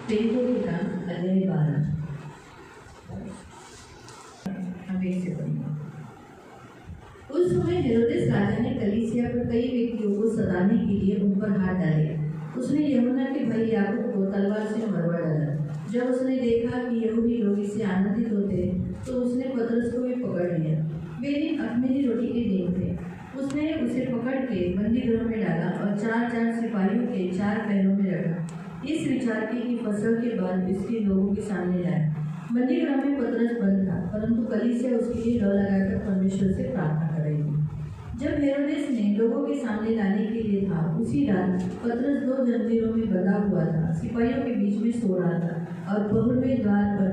प्रेरितों के काम अध्याय 12। हम एक से पढ़ेंगे। उस समय हेरोदेस राजा ने कलीसिया पर कई व्यक्तियों को सताने के लिए उन पर हाथ डाले। उसने यूहन्ना के भाई याकूब को तलवार से मरवा डाला। जब उसने देखा कि यहूदी लोग इससे आनंदित होते तो उसने पतरस को भी पकड़ लिया। वे दिन अख़मीरी रोटी के दिन थे। उसने उसे पकड़ के बंदी गृह में डाला और 4-4 सिपाहियों के 4 पहरों में रखा। इस विचार की फसल के बाद इसके लोगों के सामने लाया। बंदी गृह में पतरस बंद था, परंतु कलीसिया उसके लिए लौ लगाकर परमेश्वर से प्रार्थना कर रही थी। जब हेरोदेस ने लोगों के सामने लाने के लिए था, उसी रात पतरस 2 जंजीरों में बंधा हुआ था, सिपाहियों के बीच में सो रहा था और बहुलवें द्वार पर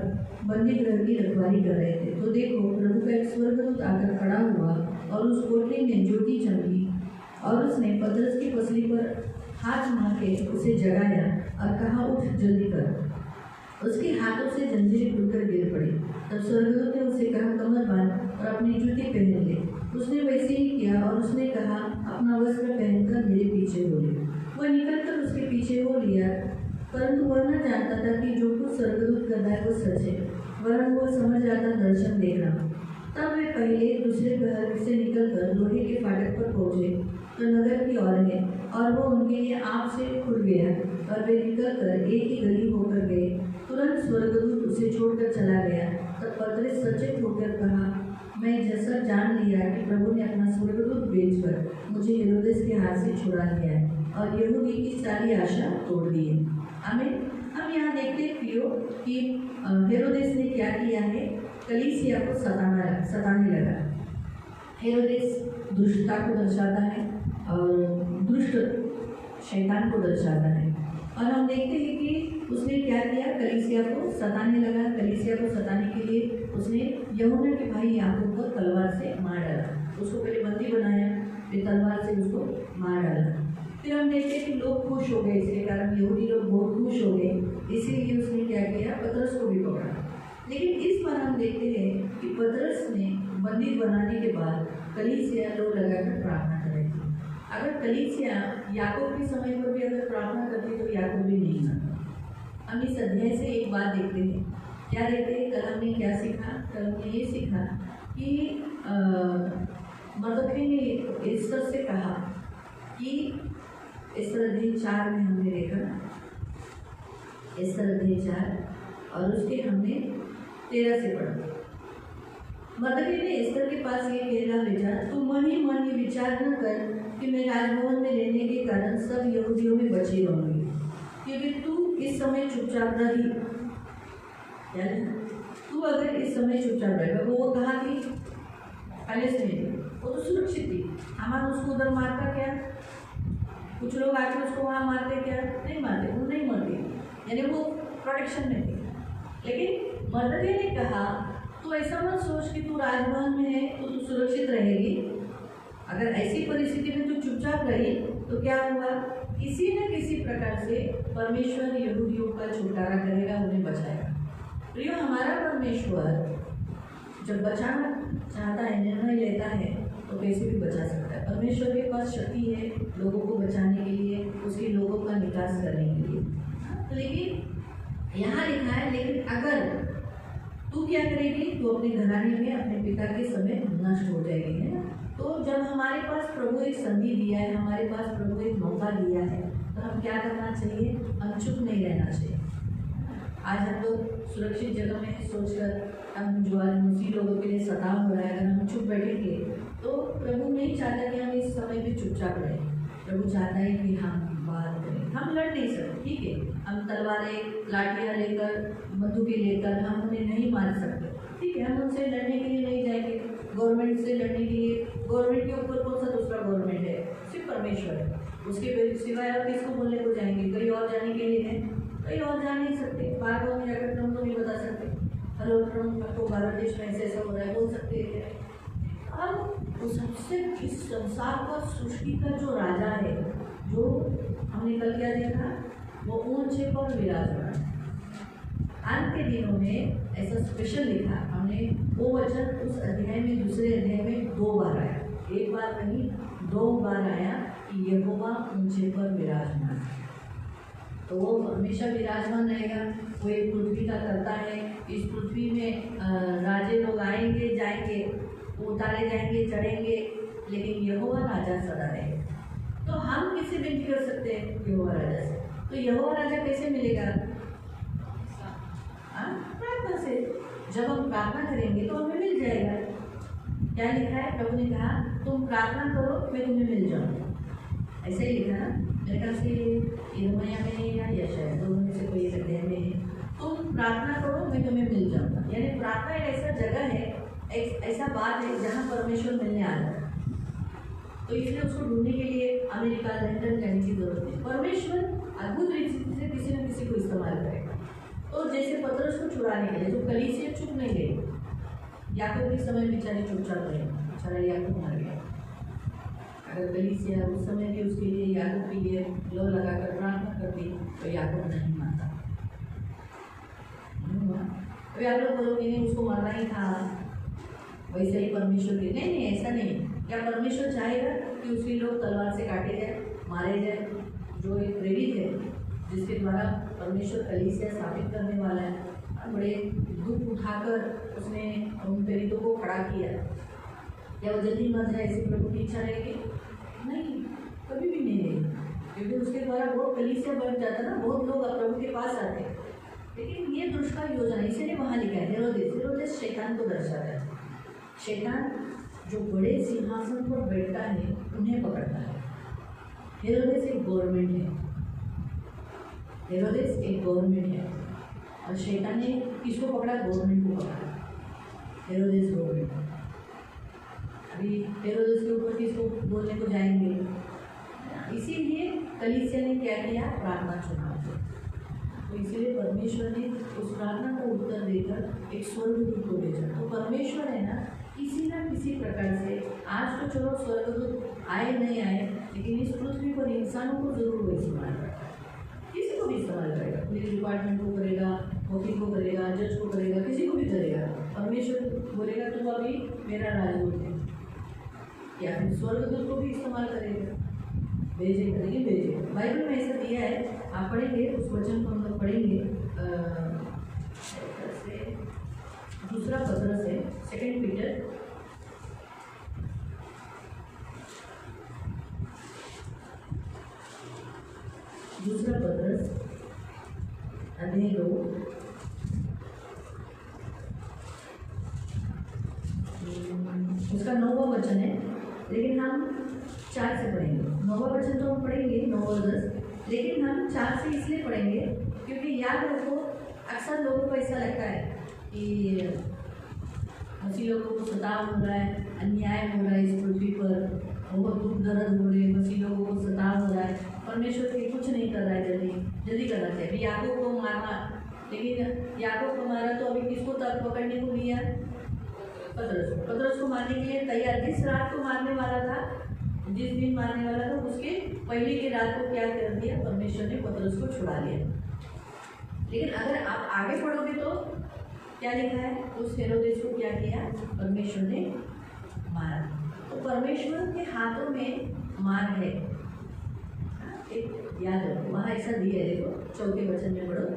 बंदी गृह की रखवाली कर रहे थे। तो देखो, प्रभु का एक स्वर्गदूत आकर खड़ा हुआ और उस कोठरी में ज्योति चमकी और उसने पतरस की पसली पर हाथ मार के उसे जगाया और कहा, उठ जल्दी कर। उसके हाथों से जंजीरें खुलकर गिर पड़ी। तब स्वर्गदूत ने उसे कहा, कमर बांध और अपनी जूती पहन ले। उसने वैसे ही किया और उसने कहा, अपना वस्त्र पहनकर मेरे पीछे हो ले। वह निकलकर उसके पीछे हो लिया, परंतु वह न जानता था कि जो कुछ स्वर्गदूत कर रहा है वो सच है, वरन वह समझ रहा था दर्शन देख रहा। तब वे पहले दूसरे पहर से निकलकर लोहे के फाटक पर पहुँचे तो नगर की ओर है, और वो उनके लिए आप से खुल गया और वे निकलकर एक ही गली होकर गए। तुरंत स्वर्गदूत उसे छोड़कर चला गया। तब पतरस सचेत होकर कहा, मैं जैसा जान लिया कि प्रभु ने अपना स्वर्गदूत भेजकर मुझे हेरोदेस के हाथ से छुड़ा लिया है और यहूदी की सारी आशा तोड़ दी है। आमीन। हम यहाँ देखते हैं प्रियो कि हेरोदेस ने क्या किया है, कलीसिया को सताने लगा। हेरोदेस दुष्टता को दर्शाता है और दुष्ट शैतान को दर्शाता है। और हम देखते हैं कि उसने क्या किया, कलीसिया को सताने लगा। कलीसिया को सताने के लिए उसने यूहन्ना के भाई याकूब को तलवार से मार डाला। उसको पहले बंदी बनाया, फिर तलवार से उसको मार डाला। फिर हम देखते हैं कि लोग खुश हो गए, इसके कारण यहूदी लोग बहुत खुश हो गए। इसीलिए उसने क्या किया, पतरस को भी पकड़ा। लेकिन इस बार हम देखते हैं कि पतरस ने बंदी बनाने के बाद कलीसिया लोग लगाकर प्रार्थना कर रही थी। अगर कलीसिया याकूब के समय पर भी अगर प्रार्थना करती तो याकूब भी नहीं आता। हम इस अध्याय से एक बात देखते हैं। क्या देखते हैं? कल हमने क्या सीखा? कल हमने ये सीखा कि मर्दकी ने एस्तर से कहा कि एस्तर अध्याय 4 में हमने देखा, एस्तर अध्याय 4 और उसके हमने 13 से पढ़ा। मर्दकी ने एस्तर के पास ये कहना भेजा, तू मन ही मन ये विचार न कर कि मैं राजभवन में रहने के कारण सब यहूदियों में बची रहूंगी, क्योंकि तू इस समय चुपचाप रही। तू अगर इस समय चुपचाप रहेगा, वो कहाँ थी? पैलेस में, वो तो सुरक्षित थी। हमारा उसको उधर मारता क्या? कुछ लोग आके उसको वहाँ मारते क्या? नहीं मारते, वो नहीं मरते, यानी वो प्रोटेक्शन में थी। लेकिन मर्दकी ने कहा, तू ऐसा मत सोच कि तू राजभवन में है तो तू सुरक्षित रहेगी। अगर ऐसी परिस्थिति में तू चुपचाप रही तो क्या होगा? किसी न किसी प्रकार से परमेश्वर यहूदियों का छुटकारा करेगा, उन्हें बचाएगा। प्रियो, हमारा परमेश्वर जब बचाना चाहता है, निर्णय लेता है तो कैसे भी बचा सकता है। परमेश्वर के पास शक्ति है लोगों को बचाने के लिए, उसके लोगों का निकास करने के लिए। लेकिन यहाँ लिखा है, लेकिन अगर तू क्या करेगी, तू अपने घराने में अपने पिता के समय नष्ट हो जाएगी, है ना। तो जब हमारे पास प्रभु एक संधि दिया है, हमारे पास प्रभु एक मौका दिया है, तो हम क्या करना चाहिए? हम चुप नहीं रहना चाहिए। आज हम लोग सुरक्षित जगह में सोचकर हम जो मुस्लिम लोगों के लिए सताव हो रहा है, अगर हम चुप बैठेंगे तो प्रभु नहीं चाहता कि हम इस समय भी चुपचाप रहें। प्रभु चाहता है कि हम बात करें। हम लड़ नहीं सकते, ठीक है, हम तलवारें लाठियाँ लेकर बंदूकें लेकर हम उन्हें नहीं मार सकते, ठीक है, हम उनसे लड़ने के लिए नहीं जाएंगे। गवर्नमेंट से लड़ने के लिए, गवर्नमेंट के ऊपर कौन सा दूसरा गवर्नमेंट है? सिर्फ परमेश्वर है। उसके सिवाय आप किसको बोलने को जाएंगे? कहीं और जाने के लिए है? कहीं और जा नहीं सकते। बार बार में जाकर ट्रम्प को नहीं बता सकते, हेलो ट्रम्प, आपको भारत देश में ऐसे ऐसा हो रहा है, बोल सकते हैं। अब वो सबसे इस संसार का सृष्टि का जो राजा है, जो हमने कल क्या देखा, वो ऊंचे पर विराजमान है। अंत के दिनों में ऐसा स्पेशल लिखा, हमने वो वचन उस अध्याय में, दूसरे अध्याय में 2 बार आया, एक बार नहीं 2 बार आया कि यहोवा ऊंचे पर विराजमान है। तो वो हमेशा विराजमान रहेगा। वो एक पृथ्वी का करता है। इस पृथ्वी में राजे लोग आएंगे जाएंगे, उतारे जाएंगे चढ़ेंगे, लेकिन यहोवा राजा सदा रहेगा। तो हम किससे विनती कर सकते हैं? यहोवा राजा से। तो यहोवा राजा कैसे मिलेगा? प्रार्थना से। जब हम प्रार्थना करेंगे तो हमें मिल जाएगा। क्या लिखा है? प्रभु ने कहा तुम प्रार्थना करो मैं तुम्हें मिल जाऊंगा। ऐसे ही लिखा ना, मेरे ख्याल से यिर्मयाह में या यशायाह दोनों में से कोई अध्याय में है, तुम प्रार्थना करो मैं तुम्हें मिल जाऊंगा। यानी प्रार्थना एक ऐसा जगह है, एक ऐसा बात है जहाँ परमेश्वर मिलने आ रहा है। तो इसलिए उसको ढूंढने के लिए अमेरिका लंदन जाने की जरूरत नहीं। परमेश्वर अद्भुत रीति से किसी न किसी को इस्तेमाल करेगा। तो जैसे पतरस को छुड़ाने के लिए जो कलीसिया चुप नहीं गई, याकूब के समय बेचारे चुपचाप रहे, बेचारा याकूब मर गया। अगर कलीसिया उस समय भी उसके लिए याकूब के लिए लो लगाकर प्रार्थना करती तो याकूब नहीं मानता। अभी आप लोग बोलोगे नहीं उसको मरना ही था, वैसे ही परमेश्वर के नहीं, ऐसा नहीं। क्या परमेश्वर चाहेगा कि उसके लोग तलवार से काटे जाए, मारे जाए? जो एक प्रेरित है जिसके द्वारा परमेश्वर कलीसिया स्थापित करने वाला है, बड़े दुख उठाकर उसने उन प्रेरितों को खड़ा किया। क्या वो जल्दी मर जाए ऐसी प्रभु की इच्छा रहेगी? नहीं, कभी भी नहीं रहेगी, क्योंकि उसके द्वारा बहुत कलीसिया बढ़ जाता ना, बहुत लोग प्रभु के पास आते हैं। लेकिन ये दुष्ट का योजना, इसीलिए वहाँ लिखा है हेरोदेस शैतान को दर्शाता है। शैतान जो बड़े सिंहासन पर बैठता है उन्हें पकड़ता है। हेरोदेस एक गवर्नमेंट है, हेरोदेस एक गवर्नमेंट है, और शैतान ने किसको पकड़ा? गवर्नमेंट को पकड़ा, हेरोदेस गवर्नमेंट। अभी हेरोदेस के ऊपर किसको बोलने को जाएंगे? इसीलिए कलीसिया ने क्या किया? प्रार्थना चुना। तो इसीलिए परमेश्वर ने उस प्रार्थना का उत्तर देकर एक स्वर्गदूत को भेजा। तो परमेश्वर है ना, किसी न किसी प्रकार से, आज तो चलो स्वर्गदूत आए नहीं आए, लेकिन इस पृथ्वी पर इंसानों को जरूर वो इस्तेमाल करेगा, किसी को भी इस्तेमाल करेगा। पुलिस डिपार्टमेंट को करेगा, वकील को करेगा, जज को करेगा, किसी को भी करेगा। परमेश्वर बोलेगा तुम अभी मेरा राजदूत है, या फिर स्वर्गदूत को भी इस्तेमाल करेगा, भेजेगा। लेकिन भेजेगा, बाइबल में ऐसा दिया है। आप पढ़ेंगे उस वचन को, हम लोग पढ़ेंगे दूसरा पत्रस है, 2 पीटर, दूसरा पत्रस अध्याय 2 उसका 9वां वचन है, लेकिन हम 4 से पढ़ेंगे। 9वां वचन तो हम पढ़ेंगे 9 और 10, लेकिन हम 4 से इसलिए पढ़ेंगे क्योंकि याद रखो, अक्सर लोगों को ऐसा लगता है कि मसीह लोगों को सताव हो रहा है, अन्याय हो रहा है इस पृथ्वी पर, बहुत दुख दर्द हो रहे हैं, मसीह लोगों को सताव हो रहा है, परमेश्वर के कुछ नहीं कर रहा है, जल्दी करना चाहिए। अभी याकूब को मारना, लेकिन याकूब को मारा तो अभी किसको तब पकड़ने को लिया? पतरस को मारने के लिए तैयार। जिस रात को मारने वाला था, जिस दिन मारने वाला था, उसके पहले की रात को क्या कर दिया? परमेश्वर ने पतरस को छुड़ा लिया। लेकिन अगर आप आगे पढ़ोगे तो क्या लिखा है? उस हेरोदेस को क्या किया? परमेश्वर ने मारा। तो परमेश्वर के हाथों में मार है, एक याद रखो, वहाँ ऐसा दिया है, देखो 4 वचन में पढ़ो।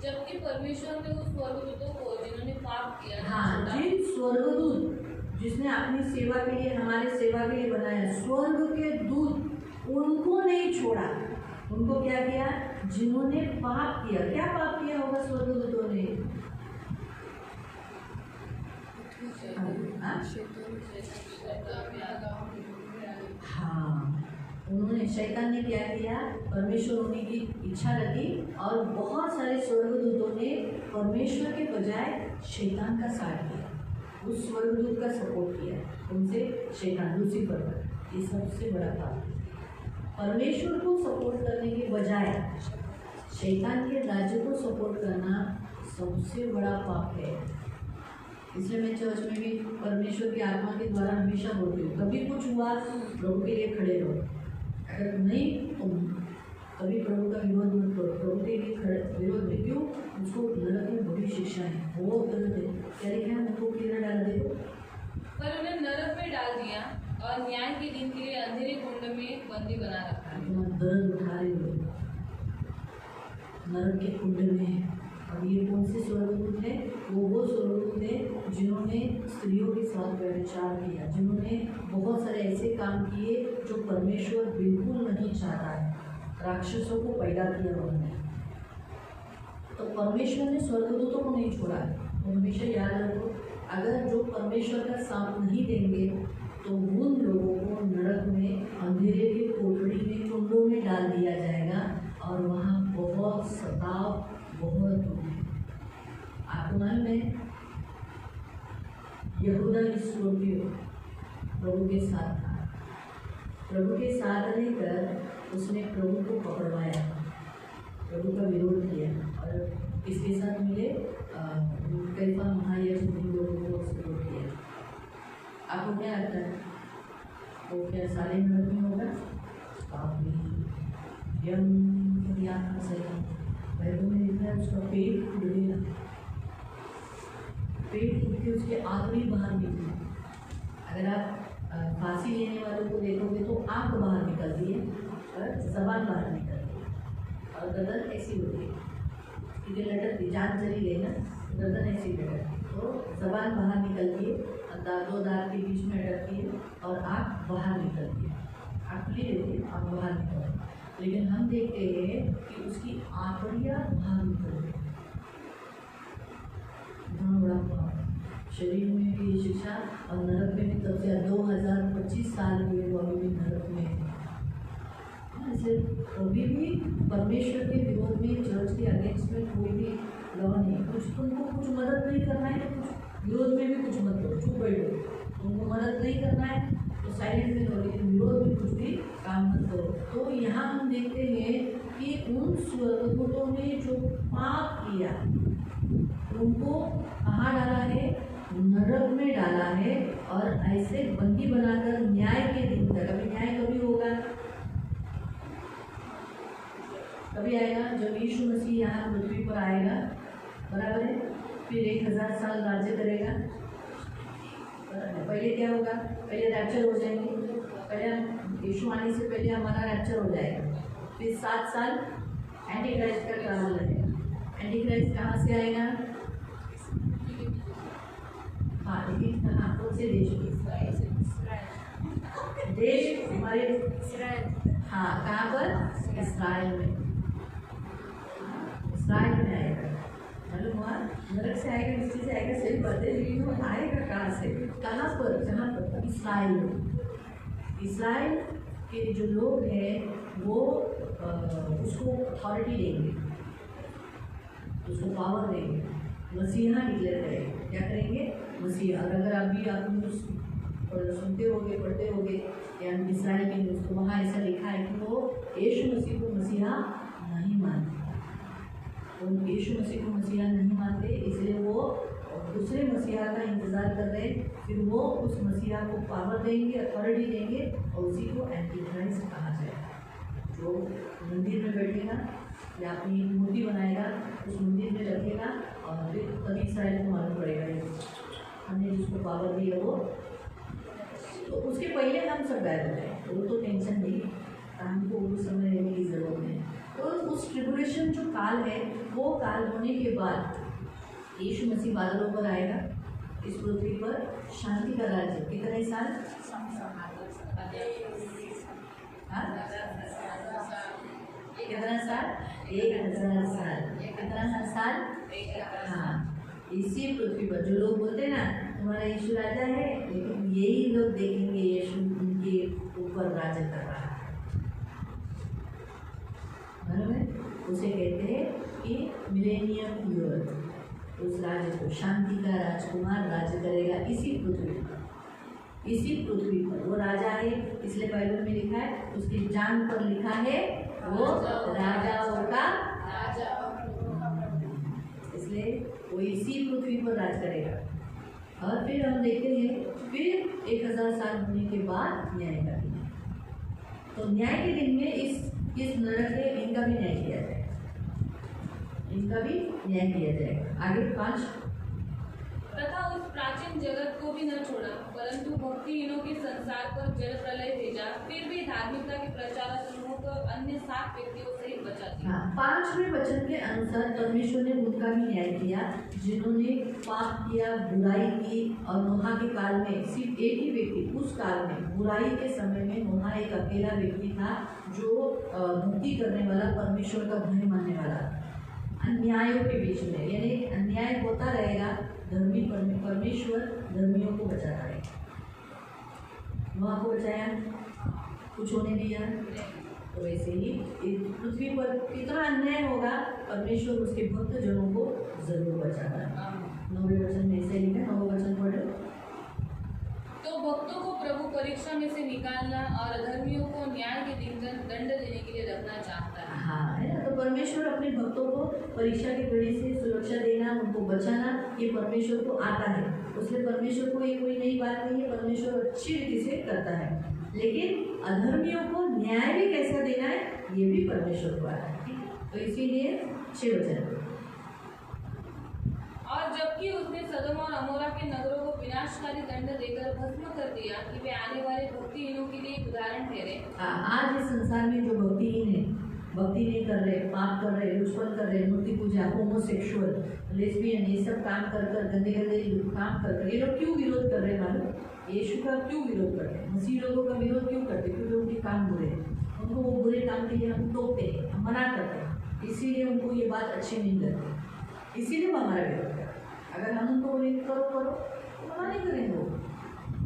जबकि परमेश्वर ने उस स्वर्गदूतों को जिन्होंने पाप किया, हाँ, जिन स्वर्गदूत जिसने अपनी सेवा के लिए, हमारे सेवा के लिए बनाया, स्वर्ग के दूत, उनको नहीं छोड़ा। उनको क्या किया? जिन्होंने पाप किया। क्या पाप किया होगा स्वर्गदूतों ने? हाँ, उन्होंने, शैतान ने क्या किया? परमेश्वर होने की इच्छा रखी, और बहुत सारे स्वर्गदूतों ने परमेश्वर के बजाय शैतान का साथ किया, उस स्वर्गदूत का सपोर्ट किया, उनसे शैतान, लूसीफर का। ये सबसे बड़ा पाप। परमेश्वर को सपोर्ट करने के बजाय शैतान के राज्य को सपोर्ट करना सबसे बड़ा पाप है। इसलिए मैं चर्च में भी परमेश्वर की आत्मा के द्वारा हमेशा बोलती हूँ, कभी कुछ हुआ प्रभु के लिए खड़े रहो, अगर नहीं तो कभी प्रभु का विरोध मत करो। प्रभु के लिए खड़े, विरोध में क्यों? उसको नरक में बड़ी शिक्षा है, वो गलत है। क्या लिखा है? उनको किधर डाल देखो। पर उन्हें नरक में डाल दिया और न्याय के दिन के लिए अंधेरे कुंड में बंदी बना रखा है। दर्द उठा रहे हो, नरक के कुंड में है। और ये कौन से स्वर्गदूत है? वो स्वर्गदूत है जिन्होंने स्त्रियों के साथ व्यभिचार किया, जिन्होंने बहुत सारे ऐसे काम किए जो परमेश्वर बिल्कुल नहीं चाहता है। राक्षसों को पैदा किया उन्होंने। तो परमेश्वर ने स्वर्गदूतों को नहीं छोड़ा है। तो हमेशा याद रखो, अगर जो परमेश्वर का साथ नहीं देंगे तो उन लोगों को नरक में, अंधेरे के कोठरी में, कुंडों में डाल दिया जाएगा और वहाँ बहुत सताव, बहुत दुख है। आपको मालूम है, यहूदा इस्करियोती प्रभु के साथ था। प्रभु के साथ रहकर उसने प्रभु को पकड़वाया, प्रभु का विरोध किया और किसके साथ मिले? कैफा महायाजक लोगों को विरोध किया। आपको क्या लगता है वो क्या साले नरक में होगा? बाइबल में लिखा है उसका पेट फूट गया, पेट फूट के उसके आंतड़ी बाहर निकली। अगर आप फांसी लेने वालों को देखोगे तो आंख बाहर निकलती है और जबान बाहर निकलती है और गर्दन ऐसी होती है, क्योंकि लटकती, जान चली गई ना, गर्दन ऐसी लटकती, तो जबान बाहर निकलती है, दो दांत के बीच में अटकती है और आँख बाहर निकलती है। आँख खुली रहती है, आँख बाहर निकलती है। लेकिन हम देखते हैं कि उसकी आंतड़ियाँ बाहर निकलती है। इतना बड़ा पाप, शरीर में भी शिक्षा और नरक में भी। तब से 2025 साल हुए वो अभी भी नरक में है। इसलिए अभी भी परमेश्वर के विरोध में, चर्च के अगेंस्ट में कोई भी लॉ नहीं। कुछ तुमको कुछ मदद नहीं करना है तो कुछ विरोध में भी कुछ मत करो, चुप बैठो। तुमको मदद नहीं करना है तो साइलेंट में रहो, लेकिन विरोध में कुछ भी काम मत करो। तो यहाँ हम देखते हैं कि उन स्वर्गदूतों ने जो पाप किया उनको कहाँ डाला है? नरक में डाला है। और ऐसे बंदी बनाकर न्याय के दिन तक, अभी न्याय कभी होगा? कभी आएगा जब यीशु मसीह यहाँ पृथ्वी पर आएगा, बराबर है। फिर 1000 साल राज्य करेगा। पहले क्या होगा? पहले रैप्चर हो जाएंगे, पहले यीशु आने से पहले हमारा रैप्चर हो जाएगा। फिर 7 साल एंटी क्राइस्ट का ट्रैवल रहेगा। एंटी क्राइस्ट कहाँ से आएगा? हाँ, लेकिन कहाँ, कौन से देश में? देश हमारे हाँ, कहाँ पर? इस्राइल में। इस्राइल में आएगा। मालूम हुआ? नरक से आएगा, किसी से आएगा, सही बात है, लेकिन वो आएगा कहाँ से? कहाँ पर? जहाँ पर? इस्राइल में। इस्राइल के जो लोग हैं वो उसको अथॉरिटी देंगे, उसको पावर देंगे, मसीहा डिक्लेयर करेंगे। क्या करेंगे? मसीहा। और अगर अभी आप न्यूज़ सुनते होगे, पढ़ते होगे या इस्राइल की न्यूज़, तो वहाँ ऐसा लिखा है कि वो यीशु मसीह को मसीहा नहीं मानते। वो यीशु मसीह को मसीहा नहीं मानते, इसलिए वो दूसरे मसीहा का इंतज़ार कर रहे हैं। फिर वो उस मसीहा को पावर देंगे, अथॉरिटी देंगे और उसी को एंटी क्राइस्ट कहा जाएगा। जो मंदिर में बैठेगा या अपनी एक मूर्ति बनाएगा, उस मंदिर में रखेगा और फिर तभी इस्राइल को मालूम पड़ेगा हमने जिसको पावर दी है वो। तो उसके पहले हम सब बैठ हो जाए, वो तो टेंशन नहीं, हमको उस समय रहने की ज़रूरत नहीं। तो उस ट्रिब्यूलेशन जो काल है, वो काल होने के बाद यीशु मसीह बादलों पर आएगा, इस पृथ्वी पर शांति का राज्य। कितने साल? कितना साल? 1000 साल। कितना साल? हाँ, इसी पृथ्वी पर जो लोग बोलते हैं ना हमारा यीशु राजा है, लेकिन यही लोग देखेंगे यीशु उनके ऊपर राज कर रहा है। उसे कहते हैं कि मिलेनियम ईयर। उस राज्य को, शांति का राजकुमार राज्य करेगा इसी पृथ्वी पर। इसी पृथ्वी पर वो राजा है, इसलिए बाइबल में लिखा है, उसकी जान पर लिखा है वो राजाओं का राजा, इसलिए वो इसी पृथ्वी पर राज करेगा। और फिर हम देखते हैं फिर 1000 साल होने के बाद न्याय का दिन। तो न्याय के दिन में इस नरक है, इनका भी न्याय किया जाएगा, इनका भी न्याय किया जाएगा। आगे 5 तथा उस प्राचीन जगत को भी न छोड़ा, परंतु भक्तिहीनों के संसार पर जल प्रलय भेजा। फिर भी धार्मिकता के प्रचार समूह छोड़कर अन्य 7 व्यक्तियों से ही बचा दिया। हाँ, 5वें वचन के अनुसार परमेश्वर ने उनका भी न्याय किया जिन्होंने पाप किया, बुराई की। और नोहा के काल में सिर्फ एक ही व्यक्ति, उस काल में बुराई के समय में नोहा एक अकेला व्यक्ति था जो भक्ति करने वाला, परमेश्वर का भय मानने वाला। अन्यायों के बीच में, यानी अन्याय होता रहेगा, धर्मी परमेश्वर धर्मियों को बचाता रहेगा। नोहा को बचाया, कुछ होने दिया। तो वैसे ही इस पृथ्वी पर कितना अन्याय होगा, परमेश्वर उसके भक्त जनों को जरूर बचाता है। 9वें वचन में ऐसे लिखा, 9वां वचन पढ़ो। तो भक्तों को प्रभु परीक्षा में से निकालना और अधर्मियों को न्याय के दिन दंड देने के लिए रखना चाहता है। हाँ, है ना। तो परमेश्वर अपने भक्तों को परीक्षा की घड़ी से सुरक्षा देना, उनको बचाना, ये परमेश्वर को आता है। उसमें परमेश्वर को ये कोई नई बात नहीं है, परमेश्वर अच्छी रीति से करता है। लेकिन अधर्मियों को न्याय भी कैसा देना है, ये भी परमेश्वर को आता है। तो इसीलिए 6 वचन। और जबकि उसने सदम और अमोरा के नगरों को विनाशकारी दंड देकर भस्म कर दिया कि वे आने वाले भक्तिहीनों के लिए उदाहरण ठहरे। आज इस संसार में जो भक्तिहीन है, भक्ति नहीं कर रहे, पाप कर रहे, लुचपन कर रहे, मूर्ति पूजा, होमोसेक्सुअल, लेस्बियन, ये सब काम कर गंदे गंदे काम कर, ये लोग क्यों विरोध कर रहे मालूम? यीशु का क्यों विरोध करते हैं? मसीह लोगों का विरोध क्यों करते? क्योंकि उनके काम बुरे हैं, उनको वो बुरे काम के लिए हम टोकते हैं, हम मना करते हैं, इसीलिए उनको ये बात अच्छी नहीं लगती, इसीलिए वो हमारा विरोध करते हैं। अगर हम उनको बोलेंगे करो करो तो मना नहीं करेंगे, वो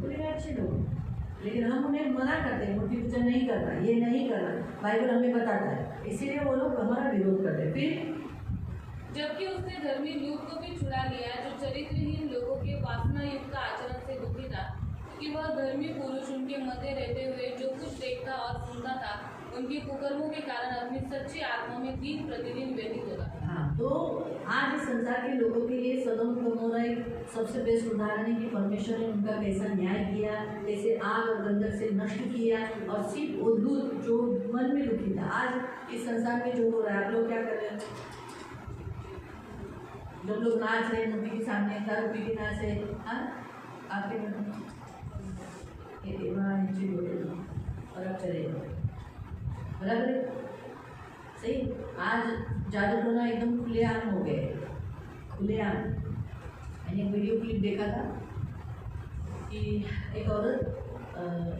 बोलेंगे अच्छे लोग। लेकिन हम उन्हें मना करते हैं, मूर्ति पूजा नहीं करना, ये नहीं करना, बाइबल हमें बताता है, इसीलिए वो लोग हमारा विरोध करते हैं। फिर जबकि उसने धर्मी लूत को भी छुड़ा लिया, जो चरित्रहीन लोगों के वासना युक्त आचरण से दुखी था, कि वह धर्मी पुरुष उनके मध्य रहते हुए जो कुछ देखता और सुनता था, उनके कुकर्मों के कारण अपनी सच्ची आत्मा में दिन प्रतिदिन व्यतीत होता था। हाँ, तो आज इस संसार के लोगों के लिए सदम गमोरा एक सबसे बेस्ट उदाहरण है कि परमेश्वर ने उनका कैसा न्याय किया, कैसे आग और गंधक से नष्ट किया, और सिर्फ उद्भूत जो मन में दुखी था। आज इस संसार में जो हो रहा है, आप लोग क्या कर रहे हैं? जब लोग नाच रहे मूर्ति के सामने, दारू पी के नाच रहे, हाँ आपके और अब चले बराबर सही। आज जादू टोना एकदम खुलेआम हो गए, खुलेआम। मैंने एक वीडियो क्लिप देखा था कि एक औरत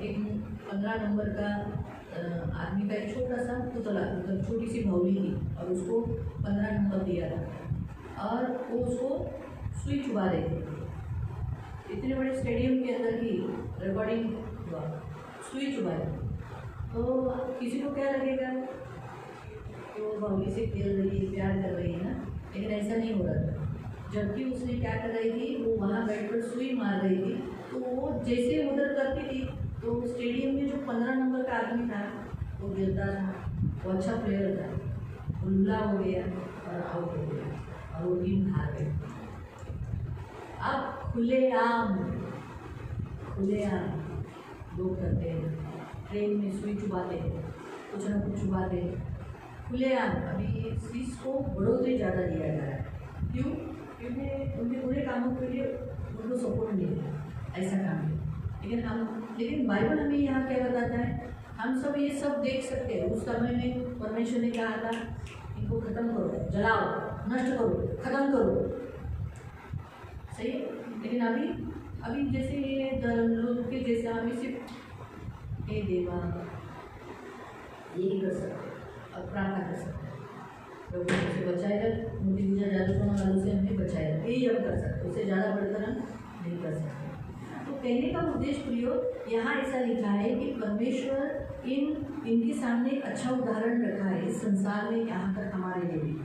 एक 15 नंबर का आदमी का एक छोटा सा पुतला, मतलब छोटी सी भौली थी, और उसको 15 नंबर दिया था, और वो उसको सुई चुबा रहे थे। इतने बड़े स्टेडियम के अंदर की रिकॉर्डिंग हुआ, सुई चुबाई। तो किसी को क्या लगेगा कि वो बाउली से खेल रही है, प्यार कर रही है ना, लेकिन ऐसा नहीं हो रहा था। जबकि उसने क्या कर रही थी, वो वहाँ बैठकर सुई मार रही थी, तो वो जैसे उधर करती थी तो स्टेडियम में जो 15 नंबर का आदमी था वो गिरता था, वो अच्छा प्लेयर था, वो लूला हो गया और आउट हो गया, और वो टीम हार गई। अब खुलेआम लोग करते हैं, ट्रेन में सुई चुबाते हैं, कुछ ना कुछ चुबाते हैं, खुलेआम। अभी इस चीज़ को बढ़ोतरी ज़्यादा दिया जा रहा है। क्यों? क्योंकि उनके बुरे कामों के लिए उनको सपोर्ट नहीं है, ऐसा काम है। लेकिन बाइबल हमें यहाँ क्या बताता है? हम सब ये सब देख सकते हैं। उस समय में परमेश्वर ने कहा था इनको खत्म करो, जलाओ, नष्ट करो, खत्म करो, सही। लेकिन अभी जैसे ये लोग के जैसे हमें सिर्फ हे देवा यही कर सकते, अब प्रार्थना कर सकते, प्रभु हमसे बचाएगा, मूर्ति पूजा जादू टोना वालों से हमें बचाएगा, यही हम कर सकते, उससे ज़्यादा बढ़कर हम नहीं कर सकते। तो कहने का उद्देश्य प्रियो, यहाँ ऐसा लिखा है कि परमेश्वर इनके सामने एक अच्छा उदाहरण रखा है इस संसार में, यहाँ तक हमारे लिए भी।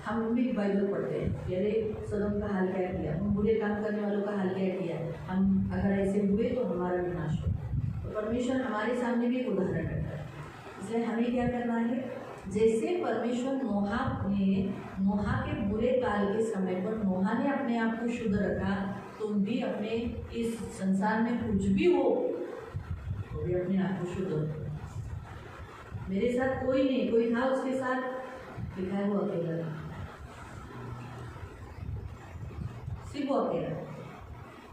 हम भी बाइबल पढ़ते हैं, अरे सदम का हाल क्या किया, हम बुरे काम करने वालों का हाल क्या किया, हम अगर ऐसे हुए तो हमारा विनाश हो। तो परमेश्वर हमारे सामने भी एक उदाहरण रखा है, इसलिए हमें क्या करना है? जैसे परमेश्वर नोहा के बुरे काल के समय पर नोहा ने अपने आप को शुद्ध रखा, तुम भी अपने इस संसार में कुछ भी हो तो भी अपने आप को शुद्ध रखो। मेरे साथ कोई नहीं, कोई था उसके साथ, लिखा है वो अकेला, सिर्फ वो अकेला।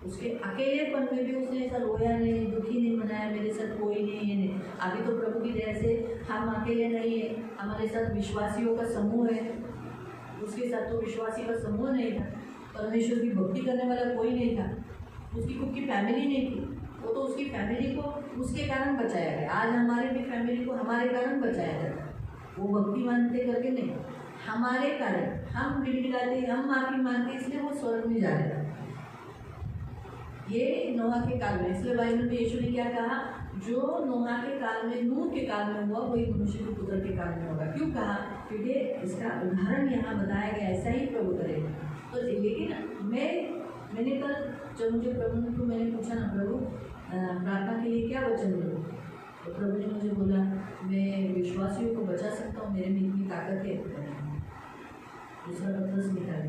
उसके अकेलेपन में भी उसने ऐसा रोया नहीं, दुखी नहीं मनाया, मेरे साथ कोई नहीं है नहीं। अभी तो प्रभु की दया से हम अकेले नहीं है, हमारे साथ विश्वासियों का समूह है। उसके साथ तो विश्वासी का समूह नहीं था, परमेश्वर की भक्ति करने वाला कोई नहीं था, उसकी खुद की फैमिली नहीं थी। वो तो उसकी फैमिली को उसके कारण बचाया गया। आज हमारे भी फैमिली को हमारे कारण बचाया जाता है, वो भक्ति मानते करके नहीं, हमारे कारण हम गिड़गिड़ाते, हम माफी मांगते, इसलिए वो स्वर्ग में जा रहे थे। ये नोहा के काल में, इसलिए बाइबल में यीशु ने क्या कहा, जो नोहा के काल में, नूह के काल में हुआ वही मनुष्य के पुत्र के काल में होगा। क्यों कहा? क्योंकि इसका उदाहरण यहाँ बताया गया, ऐसा ही प्रभु करेगा। तो लेकिन मैंने कल जब मुझे प्रभु को मैंने पूछा ना, प्रभु प्रार्थना के लिए क्या वचन दूँ, तो प्रभु ने मुझे बोला, मैं विश्वासियों को बचा सकता हूँ, मेरे में इतनी ताकत है। दूसरा पत्रस लिखा है।